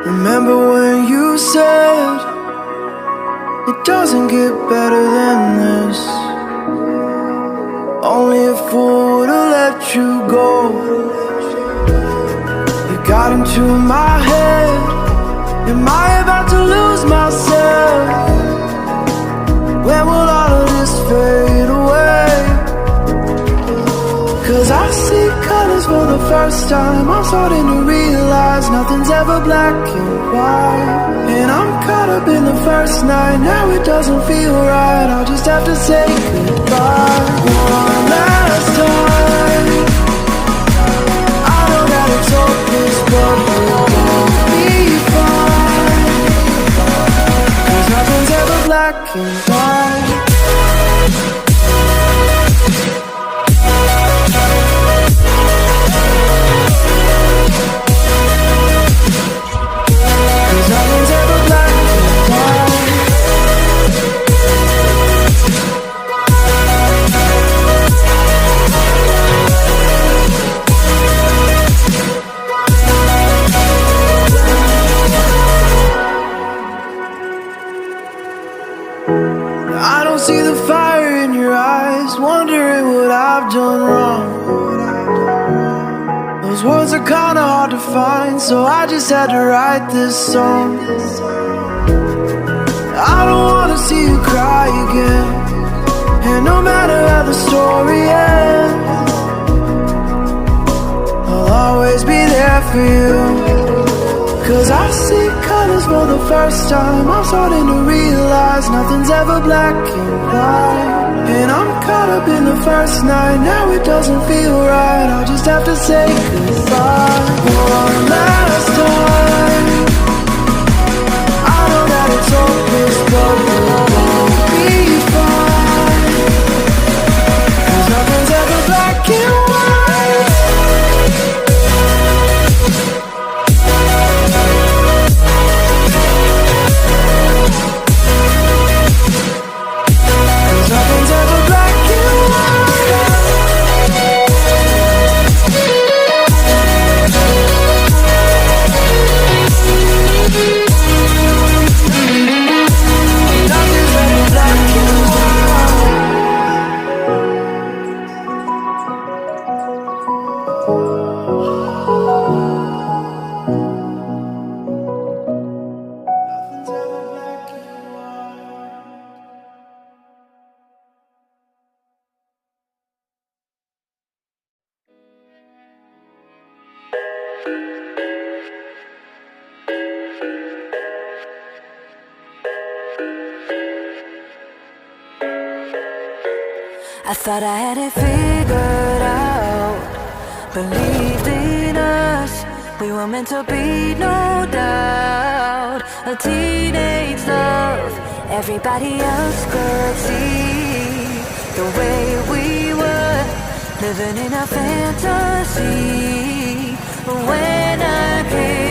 Remember when you said it doesn't get better than this? Only a fool would've let you go. You got into my head. Am I about to lose myself? When will all of this fade away? 'Cause I see colors for the first time. I'm starting to realize nothing's ever black and white. And I'm caught up in the first night. Now it doesn't feel right. I'll just have to say goodbye one last time. I know that it's hopeless, but we'll be fine. 'Cause nothing's ever black and white. I don't see the fire in your eyes, wondering what I've done wrong. Those words are kinda hard to find, so I just had to write this song. I don't wanna see you cry again, and no matter how the story ends, I'll always be there for you. 'Cause I see colors for the first time. I'm starting to realize nothing's ever black and white. And I'm caught up in the first night. Now it doesn't feel right. I'll just have to say goodbye one last time. I know that it's hopeless, but we'll be fine. 'Cause nothing's ever black and white. I thought I had it figured out, believed in us, we were meant to be, no doubt. A teenage love, everybody else could see the way we were, living in a fantasy. But when I came